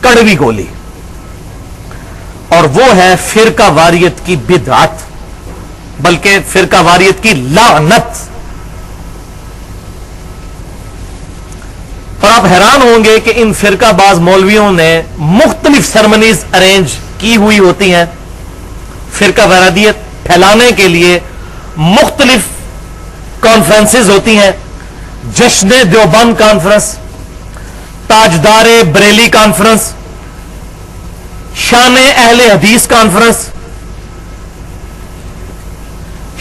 کڑوی گولی، اور وہ ہے فرقہ واریت کی بدعت، بلکہ فرقہ واریت کی لعنت۔ اور آپ حیران ہوں گے کہ ان فرقہ باز مولویوں نے مختلف سرمنیز ارینج کی ہوئی ہوتی ہیں فرقہ واریت پھیلانے کے لیے، مختلف کانفرنسز ہوتی ہیں، جشن دیوبند کانفرنس، تاجدار بریلی کانفرنس، شان اہل حدیث کانفرنس،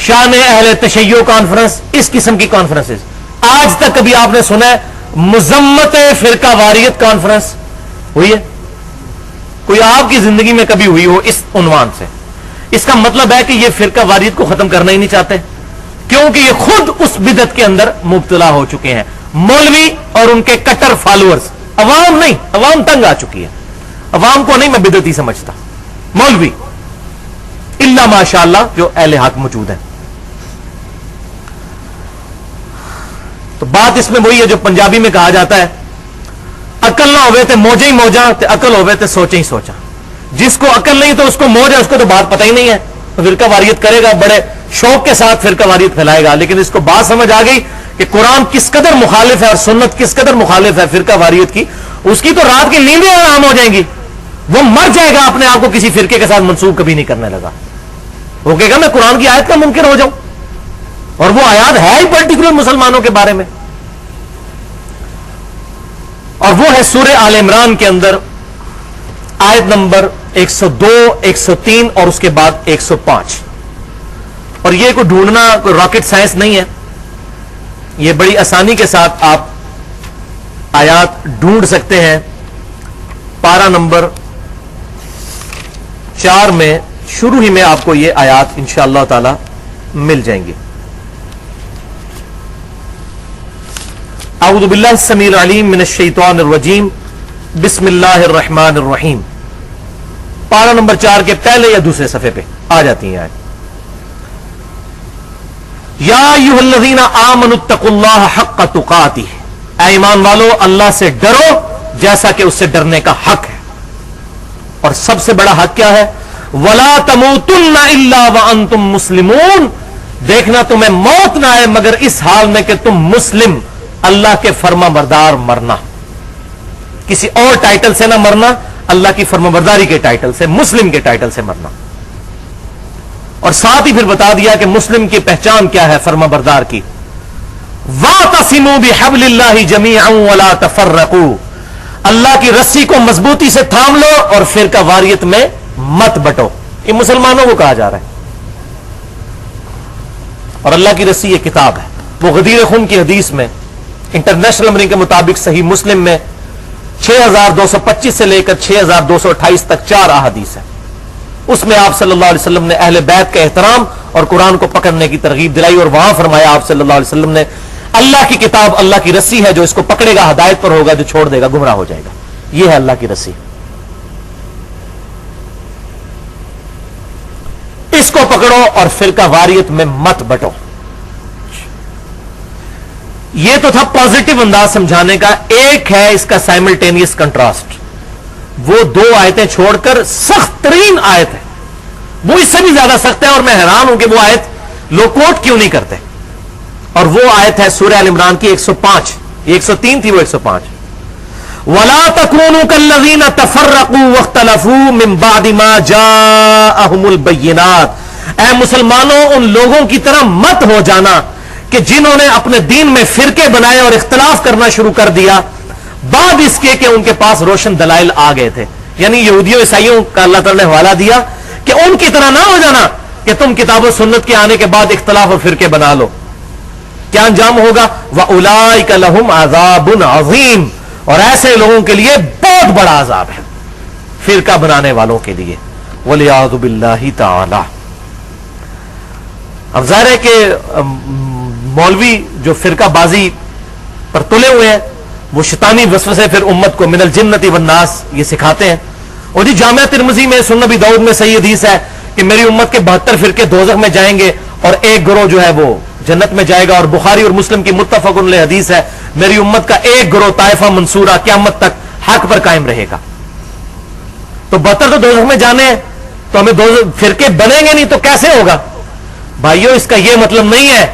شان اہل تشیع کانفرنس، اس قسم کی کانفرنسز۔ آج تک کبھی آپ نے سنا ہے مذمت فرقہ واریت کانفرنس ہوئی ہے؟ کوئی آپ کی زندگی میں کبھی ہوئی ہو اس عنوان سے؟ اس کا مطلب ہے کہ یہ فرقہ واریت کو ختم کرنا ہی نہیں چاہتے، کیونکہ یہ خود اس بدعت کے اندر مبتلا ہو چکے ہیں۔ مولوی اور ان کے کٹر فالوورز، عوام نہیں، عوام تنگ آ چکی ہے۔ عوام کو نہیں میں بدعتی سمجھتا، مولوی الا ماشاء اللہ جو اہل حق موجود ہیں۔ تو بات اس میں وہی ہے جو پنجابی میں کہا جاتا ہے، عقل نہ ہوئے تے موجے ہی موجاں تے عقل ہوئے تے سوچے ہی سوچاں۔ جس کو عقل نہیں تو اس کو موج ہے، اس کو تو بات پتہ ہی نہیں ہے، تو فرقہ واریت کرے گا، بڑے شوق کے ساتھ فرقہ واریت پھیلائے گا، لیکن اس کو بات سمجھ آ گئی کہ قرآن کس قدر مخالف ہے اور سنت کس قدر مخالف ہے فرقہ واریت کی، اس کی تو رات کی نیندیں حرام ہو جائیں گی، وہ مر جائے گا اپنے آپ کو کسی فرقے کے ساتھ منسوب کبھی نہیں کرنے لگا، وہ کہے گا میں قرآن کی آیت کا منکر ہو جاؤں، اور وہ آیات ہے ہی پرٹیکولر مسلمانوں کے بارے میں، اور وہ ہے سورہ آل عمران کے اندر آیت نمبر 102، 103 اور اس کے بعد 105۔ اور یہ کوئی ڈھونڈنا کوئی راکٹ سائنس نہیں ہے، یہ بڑی آسانی کے ساتھ آپ آیات ڈھونڈ سکتے ہیں۔ پارہ نمبر 4 میں شروع ہی میں آپ کو یہ آیات انشاءاللہ تعالی مل جائیں گی۔ اعوذ باللہ السمیع العلیم من الشیطان الرجیم، بسم اللہ الرحمن الرحیم۔ پارہ نمبر 4 کے پہلے یا دوسرے صفحے پہ آ جاتی ہیں آیات۔ یا ایھا الذین آمنوا اتقوا اللہ حق تقاتہ، اے ایمان والو اللہ سے ڈرو جیسا کہ اس سے ڈرنے کا حق ہے، اور سب سے بڑا حق کیا ہے؟ ولا تموتن الا وانتم مسلمون، دیکھنا تمہیں موت نہ آئے مگر اس حال میں کہ تم مسلم، اللہ کے فرما بردار مرنا، کسی اور ٹائٹل سے نہ مرنا، اللہ کی فرما برداری کے ٹائٹل سے، مسلم کے ٹائٹل سے مرنا۔ اور ساتھ ہی پھر بتا دیا کہ مسلم کی پہچان کیا ہے فرما بردار کی، وَاعْتَصِمُوا بِحَبْلِ اللَّهِ جَمِيعًا وَلَا تَفَرَّقُوا، اللہ کی رسی کو مضبوطی سے تھام لو اور فرقہ واریت میں مت بٹو۔ یہ مسلمانوں کو کہا جا رہا ہے، اور اللہ کی رسی یہ کتاب ہے۔ وہ غدیر خم کی حدیث میں انٹرنیشنل نمبرنگ کے مطابق صحیح مسلم میں 6225 سے لے کر 6228 تک 4 احادیث ہیں، اس میں آپ صلی اللہ علیہ وسلم نے اہل بیت کا احترام اور قرآن کو پکڑنے کی ترغیب دلائی، اور وہاں فرمایا آپ صلی اللہ علیہ وسلم نے اللہ کی کتاب اللہ کی رسی ہے، جو اس کو پکڑے گا ہدایت پر ہوگا، جو چھوڑ دے گا گمراہ ہو جائے گا۔ یہ ہے اللہ کی رسی، اس کو پکڑو اور فرقہ واریت میں مت بٹو۔ یہ تو تھا پازیٹو انداز سمجھانے کا۔ ایک ہے اس کا سائملٹینیس کنٹراسٹ، وہ 2 آیتیں چھوڑ کر سخت ترین آیت ہے، وہ اس سے بھی زیادہ سخت ہے، اور میں حیران ہوں کہ وہ آیت لوگ کوٹ کیوں نہیں کرتے، اور وہ آیت ہے سورہ آل عمران کی 105، 103 تھی وہ 105۔ وَلَا تَكُونُوا كَالَّذِينَ تَفَرَّقُوا وَاخْتَلَفُوا مِن بَعْدِ مَا جَاءَهُمُ الْبَيِّنَاتُ، اے مسلمانوں ان لوگوں کی طرح مت ہو جانا کہ جنہوں نے اپنے دین میں فرقے بنائے اور اختلاف کرنا شروع کر دیا بعد اس کے کہ ان کے پاس روشن دلائل آ گئے تھے۔ یعنی یہودیوں عیسائیوں کا اللہ تعالی نے حوالہ دیا کہ ان کی طرح نہ ہو جانا کہ تم کتاب و سنت کے آنے کے بعد اختلاف اور فرقے بنا لو۔ کیا انجام ہوگا؟ وَأُولَئِكَ لَهُمْ عَذَابٌ عَظِيمٌ، اور ایسے لوگوں کے لیے بہت بڑا عذاب ہے، فرقہ بنانے والوں کے لیے، وَلِعَاذُ بِاللَّهِ تَعَالَى۔ اب ظاہر ہے کہ مولوی جو فرقہ بازی پر تلے ہوئے ہیں وہ شیطانی وسوسے پھر امت کو من الجنت والناس یہ سکھاتے ہیں۔ اور جی جامعہ ترمذی میں، سنن ابی داؤد میں صحیح حدیث ہے کہ میری امت کے 72 فرقے دوزخ میں جائیں گے اور ایک گروہ جو ہے وہ جنت میں جائے گا، اور بخاری اور مسلم کی متفق علیہ حدیث ہے میری امت کا ایک گروہ طائفہ منصورہ قیامت تک حق پر قائم رہے گا۔ تو بدتر تو دوزخ میں جانے ہیں, تو ہمیں دو فرقے بنیں گے نہیں تو کیسے ہوگا؟ بھائیو اس کا یہ مطلب نہیں ہے.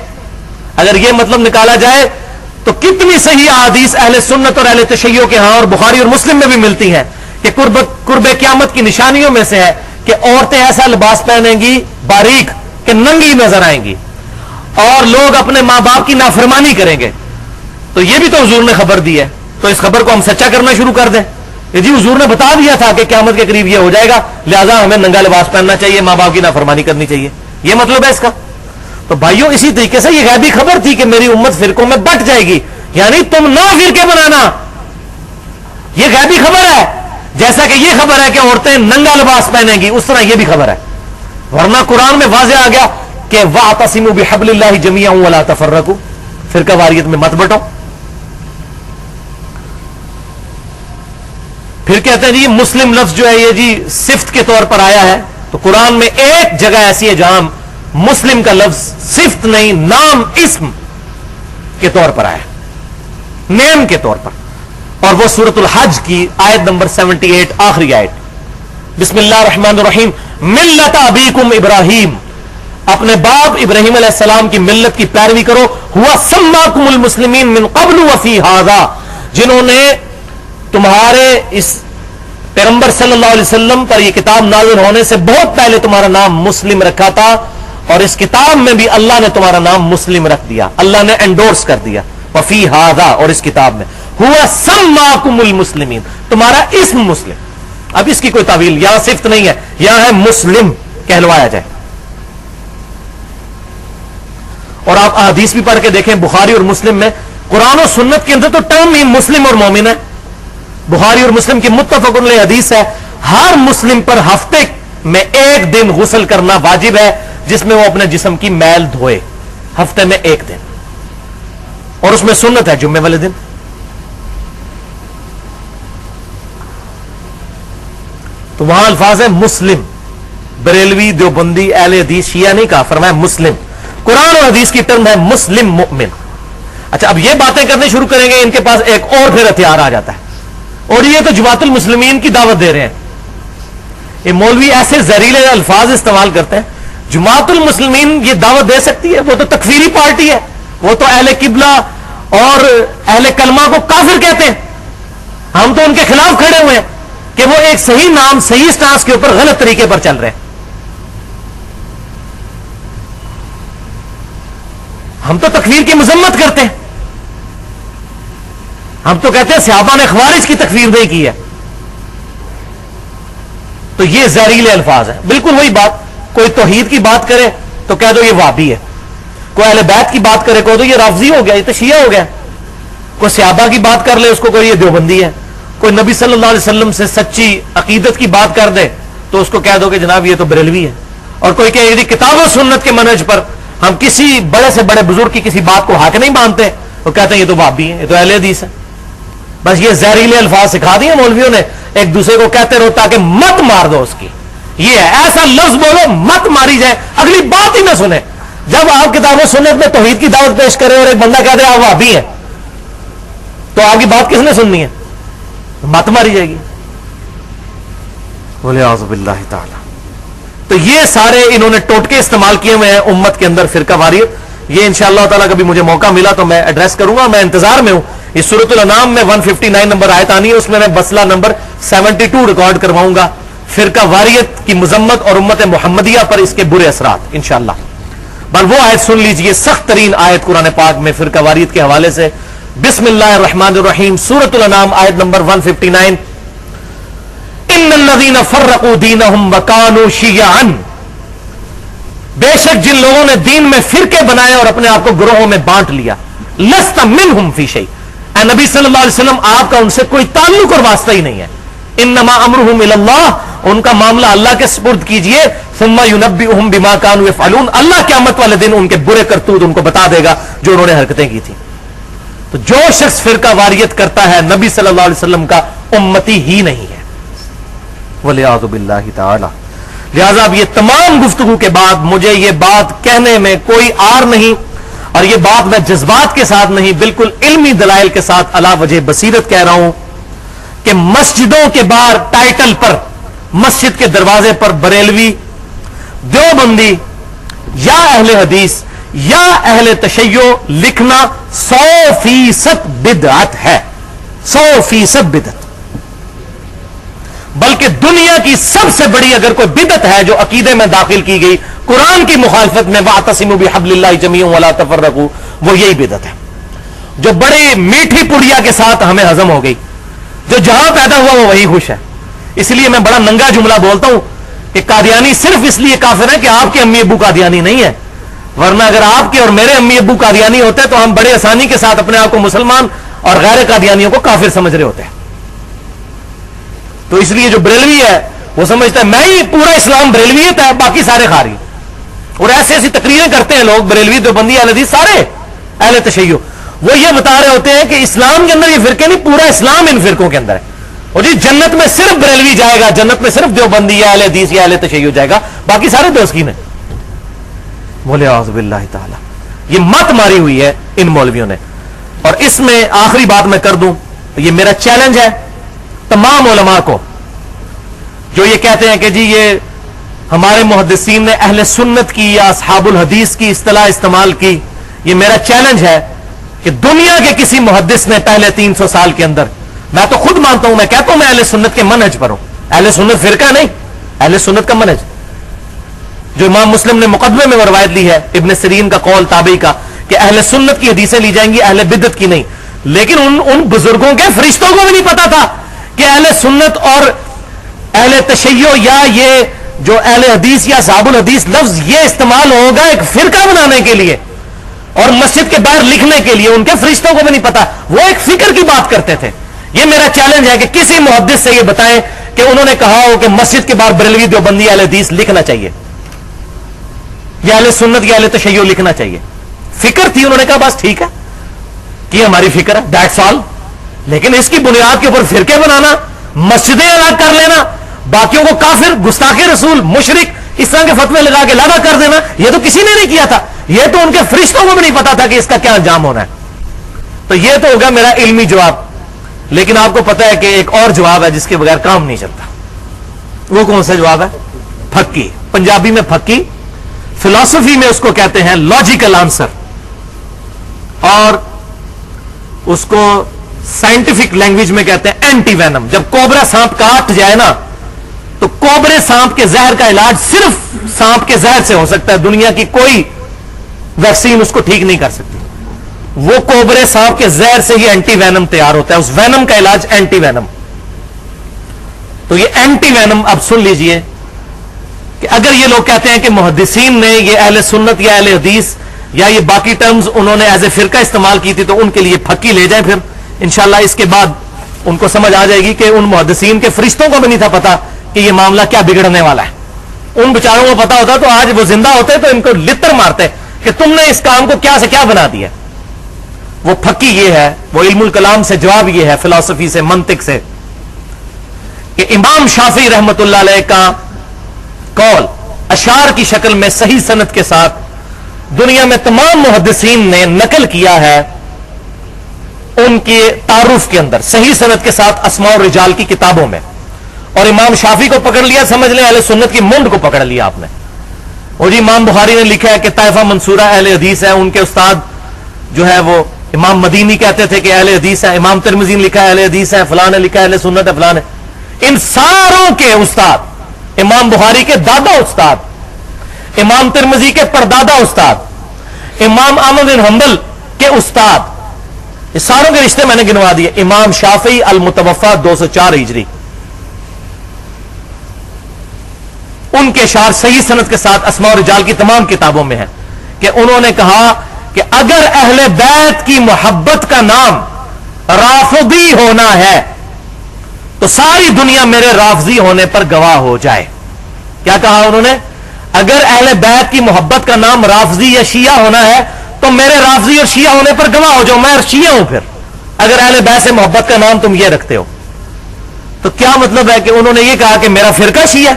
اگر یہ مطلب نکالا جائے تو کتنی صحیح احادیث اہل سنت اور اہل تشیع کے ہاں اور بخاری اور مسلم میں بھی ملتی ہیں کہ قرب قیامت کی نشانیوں میں سے ہے کہ عورتیں ایسا لباس پہنیں گی باریک کہ ننگی نظر آئیں گی, اور لوگ اپنے ماں باپ کی نافرمانی کریں گے. تو یہ بھی تو حضور نے خبر دی ہے, تو اس خبر کو ہم سچا کرنا شروع کر دیں. جی حضور نے بتا دیا تھا کہ قیامت کے قریب یہ ہو جائے گا, لہذا ہمیں ننگا لباس پہننا چاہیے, ماں باپ کی نافرمانی کرنی چاہیے, یہ مطلب ہے اس کا. تو بھائیوں اسی طریقے سے یہ غیبی خبر تھی کہ میری امت فرقوں میں بٹ جائے گی, یعنی تم 9 فرقے بنانا, یہ غیبی خبر ہے. جیسا کہ یہ خبر ہے کہ عورتیں ننگا لباس پہنیں گی, اس طرح یہ بھی خبر ہے. ورنہ قرآن میں واضح آ گیا کہ وَاعْتَصِمُوا بِحَبْلِ اللَّهِ جَمِيعًا وَلَا تَفَرَّقُوا, فرقہ واریت میں مت بٹو. پھر کہتے ہیں جی مسلم لفظ جو ہے یہ جی صفت کے طور پر آیا ہے, تو قرآن میں ایک جگہ ایسی ہے جہاں مسلم کا لفظ صفت نہیں, نام اسم کے طور پر آیا, نیم کے طور پر, اور وہ سورۃ الحج کی آیت نمبر 78 آخری آیت. بسم اللہ الرحمن الرحیم ملت ابیکم ابراہیم, اپنے باپ ابراہیم علیہ السلام کی ملت کی پیروی کرو. ہوا سماکم المسلمین من قبل وفی ھذا, جنہوں نے تمہارے اس پیغمبر صلی اللہ علیہ وسلم پر یہ کتاب نازل ہونے سے بہت پہلے تمہارا نام مسلم رکھا تھا, اور اس کتاب میں بھی اللہ نے تمہارا نام مسلم رکھ دیا, اللہ نے انڈورس کر دیا. وفی ھذا, اور اس کتاب میں ہوا سماکم المسلمین, تمہارا اسم مسلم. اب اس کی کوئی تعویل یہاں صفت نہیں ہے, یہاں ہے مسلم کہلوایا جائے. اور آپ احادیث بھی پڑھ کے دیکھیں بخاری اور مسلم میں, قرآن و سنت کے اندر تو ٹرم ہی مسلم اور مومن ہے. بخاری اور مسلم کی متفق علیہ حدیث ہے, ہر مسلم پر ہفتے میں 1 دن غسل کرنا واجب ہے, جس میں وہ اپنے جسم کی میل دھوئے, ہفتے میں 1 دن, اور اس میں سنت ہے جمعے والے دن. تو وہاں الفاظ ہے مسلم, بریلوی دیوبندی اہل حدیث شیعہ نہیں کہا, فرمایا مسلم. قرآن اور حدیث کی ٹرم ہے مسلم مؤمن. اچھا اب یہ باتیں کرنے شروع کریں گے, ان کے پاس ایک اور پھر ہتھیار آ جاتا ہے, اور یہ تو جماعت المسلمین کی دعوت دے رہے ہیں. یہ مولوی ایسے زہریلے الفاظ استعمال کرتے ہیں. جماعت المسلمین یہ دعوت دے سکتی ہے؟ وہ تو تکفیری پارٹی ہے, وہ تو اہل قبلہ اور اہل کلمہ کو کافر کہتے ہیں. ہم تو ان کے خلاف کھڑے ہوئے ہیں کہ وہ ایک صحیح نام صحیح سٹانس کے اوپر غلط طریقے پر چل رہے ہیں. ہم تو تکفیر کی مذمت کرتے ہیں, ہم تو کہتے ہیں صحابہ نے خوارج کی تکفیر نہیں کی ہے. تو یہ زہریلے الفاظ ہیں. بالکل وہی بات, کوئی توحید کی بات کرے تو کہہ دو یہ وہابی ہے, کوئی اہل بیت کی بات کرے کہہ دو یہ رافضی ہو گیا, یہ تو شیعہ ہو گیا. کوئی صحابہ کی بات کر لے اس کو کوئی یہ دیوبندی ہے. کوئی نبی صلی اللہ علیہ وسلم سے سچی عقیدت کی بات کر دے تو اس کو کہہ دو کہ جناب یہ تو بریلوی ہے. اور کوئی کہ یعنی کتاب و سنت کے منہج پر ہم کسی بڑے سے بڑے بزرگ کی کسی بات کو حق نہیں مانتے, وہ کہتے ہیں یہ تو وہابی ہیں, یہ تو اہل حدیث ہے. بس یہ زہریلے الفاظ سکھا دیے مولویوں نے, ایک دوسرے کو کہتے رہو تاکہ مت مار دو اس کی. یہ ہے ایسا لفظ بولو مت ماری جائے, اگلی بات ہی نہ سنے. جب آپ کتاب و سنت میں توحید کی دعوت پیش کرے اور ایک بندہ کہہ دے آپ وہابی ہیں, تو آپ کی بات کس نے سننی ہے؟ مت ماری جائے گی. بولے اعوذ باللہ تعالی. تو یہ سارے انہوں نے ٹوٹکے استعمال کیے ہوئے ہیں امت کے اندر فرقہ واریت. یہ انشاءاللہ تعالی کبھی مجھے موقع ملا تو میں ایڈریس کروں گا, میں انتظار میں ہوں. اس سورۃ الانعام میں 159 نمبر آیت آنی ہے, اس میں مسئلہ نمبر 72 ریکارڈ کرواؤں گا, فرقہ واریت کی مذمت اور امت محمدیہ پر اس کے برے اثرات انشاءاللہ. بل وہ آیت سن لیجئے, سخت ترین آیت قرآن پاک میں فرقہ واریت کے حوالے سے. بسم اللہ الرحمن الرحیم, سورۃ الانعام آیت نمبر 159. ان الذین فرقوا دینہم وکانوا شیعا, بے شک جن لوگوں نے دین میں فرقے بنائے اور اپنے آپ کو گروہوں میں بانٹ لیا, لست منہم فی شیء, اے نبی صلی اللہ علیہ وسلم آپ کا ان سے کوئی تعلق اور واسطہ ہی نہیں ہے. انما امرہم الی اللہ, ان کا معاملہ اللہ کے سپرد کیجئے. ثم ینبئہم بما کانوا یفعلون, اللہ قیامت والے دن ان کے برے کرتوت ان کو بتا دے گا جو انہوں نے حرکتیں کی تھی. تو جو شخص فرقہ واریت کرتا ہے نبی صلی اللہ علیہ وسلم کا امتی ہی نہیں ہے. والعیاذ باللہ تعالی. لہذا اب یہ تمام گفتگو کے بعد مجھے یہ بات کہنے میں کوئی آر نہیں, اور یہ بات میں جذبات کے ساتھ نہیں, بالکل علمی دلائل کے ساتھ علی وجہ بصیرت کہہ رہا ہوں کہ مسجدوں کے باہر ٹائٹل پر مسجد کے دروازے پر بریلوی، دیوبندی یا اہل حدیث یا اہل تشیع لکھنا 100% بدعت ہے، 100% بدعت۔ بلکہ دنیا کی سب سے بڑی اگر کوئی بدعت ہے جو عقیدے میں داخل کی گئی قرآن کی مخالفت میں، وَاعْتَصِمُوا بِحَبْلِ اللَّهِ جَمِيعًا وَلَا تَفَرَّقُوا، وہ یہی بدعت ہے جو بڑی میٹھی پڑیا کے ساتھ ہمیں ہضم ہو گئی۔ جو جہاں پیدا ہوا وہ وہی خوش ہے۔ اس لیے میں بڑا ننگا جملہ بولتا ہوں کہ قادیانی صرف اس لیے کافر ہے کہ آپ کے امی ابو قادیانی نہیں ہے، ورنہ اگر آپ کے اور میرے امی ابو قادیانی ہوتے تو ہم بڑے آسانی کے ساتھ اپنے آپ کو مسلمان اور غیر قادیانیوں کو کافر سمجھ رہے ہوتے ہیں۔ تو اس لیے جو بریلوی ہے وہ سمجھتا ہے میں ہی پورا اسلام بریلویت ہے، باقی سارے خارج، اور ایسی ایسی تقریریں کرتے ہیں لوگ، بریلوی دیوبندی اہل حدیث سارے اہل تشیع، وہ یہ بتا رہے ہوتے ہیں کہ اسلام کے اندر یہ فرقے نہیں، پورا اسلام ان فرقوں کے اندر ہے، اور جی جنت میں صرف بریلوی جائے گا، جنت میں صرف دیوبندی یا اہل حدیث یا اہل تشیع جائے گا، باقی سارے دوسکین ہیں۔ بولے اعوذ باللہ تعالی، یہ مت ماری ہوئی ہے ان مولویوں نے۔ اور اس میں آخری بات میں کر دوں، یہ میرا چیلنج ہے تمام علماء کو جو یہ کہتے ہیں کہ جی یہ ہمارے محدثین نے اہل سنت کی یا اصحاب الحدیث کی اصطلاح استعمال کی، یہ میرا چیلنج ہے کہ دنیا کے کسی محدث نے پہلے 300 سال کے اندر، میں تو خود مانتا ہوں، میں کہتا ہوں میں اہل سنت کے منہج پر ہوں، اہل سنت فرقہ نہیں، اہل سنت کا منہج، جو امام مسلم نے مقدمے میں روایت لی ہے ابن سیرین کا قول تابعی کا کہ اہل سنت کی حدیثیں لی جائیں گی، اہل بدعت کی نہیں۔ لیکن ان بزرگوں کے فرشتوں کو بھی نہیں پتا تھا کہ اہل سنت اور اہل تشیع یا یہ جو اہل حدیث یا صحاب الحدیث لفظ یہ استعمال ہوگا ایک فرقہ بنانے کے لیے اور مسجد کے باہر لکھنے کے لیے، ان کے فرشتوں کو بھی نہیں پتا، وہ ایک فکر کی بات کرتے تھے۔ یہ میرا چیلنج ہے کہ کسی محدث سے یہ بتائیں کہ انہوں نے کہا ہو کہ مسجد کے باہر بریلوی دیوبندی اہل حدیث لکھنا چاہیے یا اہل سنت یا اہل تشیع لکھنا چاہیے۔ فکر تھی، انہوں نے کہا بس ٹھیک ہے کہ ہماری فکر ہے، دیٹس آل۔ لیکن اس کی بنیاد کے اوپر فرقے بنانا، مسجدیں الگ کر لینا، باقیوں کو کافر، گستاخ رسول، مشرک اس طرح کے فتوے لگا کے لادا کر دینا، یہ تو کسی نے نہیں کیا تھا، یہ تو ان کے فرشتوں کو بھی نہیں پتا تھا کہ اس کا کیا انجام ہونا ہے۔ تو یہ تو ہوگا میرا علمی جواب، لیکن آپ کو پتا ہے کہ ایک اور جواب ہے جس کے بغیر کام نہیں چلتا۔ وہ کون سا جواب ہے؟ پھکی، پنجابی میں پھکی، فلسفی میں اس کو کہتے ہیں لاجیکل آنسر، اور اس کو سائنٹیفک لینگویج میں کہتے ہیں اینٹی وینم۔ جب کوبرا سانپ کاٹ جائے نا تو کوبرے سانپ کے زہر کا علاج صرف سانپ کے زہر سے ہو سکتا ہے، دنیا کی کوئی ویکسین اس کو ٹھیک نہیں کر سکتی۔ وہ کوبرے سانپ کے زہر سے ہی اینٹی وینم تیار ہوتا ہے، اس وینم کا علاج اینٹی وینم۔ تو یہ اینٹی وینم اب سن لیجئے کہ اگر یہ لوگ کہتے ہیں کہ محدثین نے یہ اہل سنت یا اہل حدیث یا یہ باقی ٹرمز انہوں نے ایز اے فرقہ استعمال کی تھی، تو ان کے لیے پھکی لے جائیں، پھر انشاءاللہ اس کے بعد ان کو سمجھ آ جائے گی کہ ان محدثین کے فرشتوں کو بھی نہیں تھا پتا کہ یہ معاملہ کیا بگڑنے والا ہے۔ ان بیچاروں کو پتا ہوتا تو آج وہ زندہ ہوتے تو ان کو لتر مارتے کہ تم نے اس کام کو کیا سے کیا بنا دیا۔ وہ پھکی یہ ہے، وہ علم الکلام سے جواب یہ ہے، فلسفی سے، منطق سے، کہ امام شافعی رحمت اللہ علیہ کا قول اشعار کی شکل میں صحیح سند کے ساتھ دنیا میں تمام محدثین نے نقل کیا ہے، ان کے تعارف کے اندر صحیح سند کے ساتھ اسماء الرجال کی کتابوں میں، اور امام شافعی کو پکڑ لیا، سمجھ لیں اہل سنت کی منڈ کو پکڑ لیا آپ نے۔ اور جی امام بخاری نے لکھا ہے کہ طائفہ منصورہ اہل حدیث ہے، ان کے استاد جو ہے وہ امام مدینی کہتے تھے کہ اہل حدیث ہے، امام ترمذی نے لکھا ہے اہل حدیث ہے، فلاں نے لکھا ہے اہل سنت ہے، فلاں ہے۔ ان ساروں کے استاد، امام بخاری کے دادا استاد، امام ترمذی کے پردادا استاد، امام احمد بن حنبل کے استاد، یہ ساروں کے رشتے میں نے گنوا دیے۔ امام شافعی المتوفا 204 ہجری، ان کے اشعار صحیح سند کے ساتھ اسماء الرجال کی تمام کتابوں میں ہے کہ انہوں نے کہا کہ اگر اہل بیت کی محبت کا نام رافضی ہونا ہے تو ساری دنیا میرے رافضی ہونے پر گواہ ہو جائے۔ کیا کہا انہوں نے؟ اگر اہل بیت کی محبت کا نام رافضی یا شیعہ ہونا ہے تو میرے رافضی اور شیعہ ہونے پر گواہ ہو جاؤ، میں شیعہ ہوں۔ پھر اگر اہل بیت سے محبت کا نام تم یہ رکھتے ہو تو کیا مطلب ہے کہ انہوں نے یہ کہا کہ میرا فرقہ شیعہ؟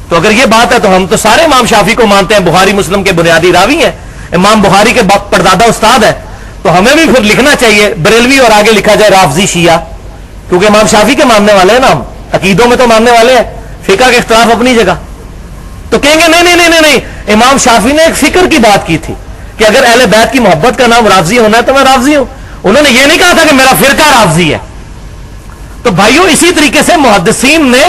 تو اگر یہ بات ہے تو ہم تو سارے امام شافعی کو مانتے ہیں، بخاری مسلم کے بنیادی راوی ہیں، امام بخاری کے پردادا استاد ہے، تو ہمیں بھی پھر لکھنا چاہیے بریلوی اور آگے لکھا جائے رافضی شیعہ، کیونکہ امام شافعی کے ماننے والے ہیں نا، ہم عقیدوں میں تو ماننے والے ہیں، فقہ کا اختلاف اپنی جگہ. تو کہیں گے نہیں نہیں نہیں نہیں نہیں، امام شافعی نے ایک فکر کی بات کی تھی کہ اگر اہل بیت کی محبت کا نام رافضی ہونا ہے تو میں رافضی ہوں. انہوں نے یہ نہیں کہا تھا کہ میرا فرقہ رافضی ہے. تو بھائیوں اسی طریقے سے محدثین نے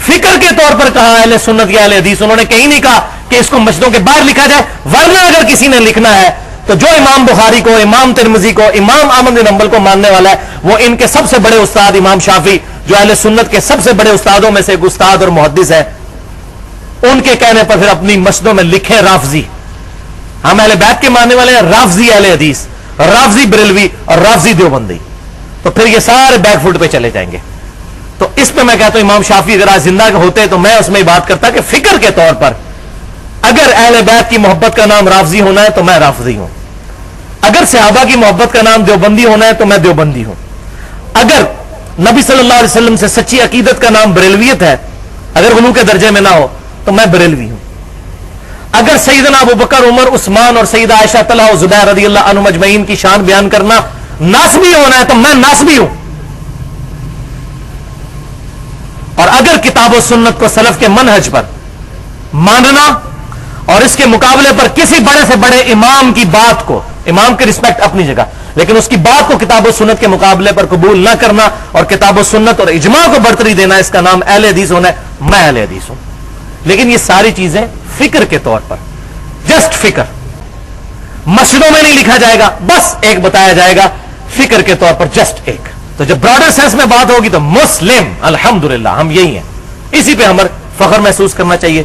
فکر کے طور پر کہا اہل سنت یا اہل حدیث. انہوں نے کہیں نہیں کہا کہ اس کو مسجدوں کے باہر لکھا جائے، ورنہ اگر کسی نے لکھنا ہے تو جو امام بخاری کو، امام ترمذی کو، امام احمد بن حنبل کو ماننے والا ہے وہ ان کے سب سے بڑے استاد امام شافعی، جو اہل سنت کے سب سے بڑے استادوں میں سے ایک استاد اور محدث ہے، ان کے کہنے پر پھر اپنی مسجدوں میں لکھیں رافضی. ہم اہل بیت کے ماننے والے ہیں، رافضی اہل حدیث، رافضی بریلوی اور رافضی دیوبندی. تو پھر یہ سارے بیک فوٹ پہ چلے جائیں گے. تو اس پہ میں کہتا ہوں امام شافعی اگر آج زندہ ہوتے تو میں اس میں بات کرتا کہ فکر کے طور پر اگر اہل بیت کی محبت کا نام رافضی ہونا ہے تو میں رافضی ہوں. اگر صحابہ کی محبت کا نام دیوبندی ہونا ہے تو میں دیوبندی ہوں. اگر نبی صلی اللہ علیہ وسلم سے سچی عقیدت کا نام بریلویت ہے، اگر غلو کے درجے میں نہ ہو تو میں بریلوی ہوں. اگر سیدنا ابو بکر، عمر، عثمان اور سیدہ عائشہ طلحہ و زبیر رضی اللہ عنہم اجمعین کی شان بیان کرنا ناسبی ہونا ہے تو میں ناسبی ہوں. اور اگر کتاب و سنت کو سلف کے منہج پر ماننا اور اس کے مقابلے پر کسی بڑے سے بڑے امام کی بات کو، امام کی رسپیکٹ اپنی جگہ، لیکن اس کی بات کو کتاب و سنت کے مقابلے پر قبول نہ کرنا اور کتاب و سنت اور اجماع کو برتری دینا، اس کا نام اہل حدیث ہونا ہے. میں اہل حدیث ہوں. لیکن یہ ساری چیزیں فکر کے طور پر، جسٹ فکر. مسجدوں میں نہیں لکھا جائے گا، بس ایک بتایا جائے گا فکر کے طور پر، جسٹ ایک. تو جب براڈر سینس میں بات ہوگی تو مسلم الحمدللہ ہم یہی ہیں. اسی پہ ہمیں فخر محسوس کرنا چاہیے.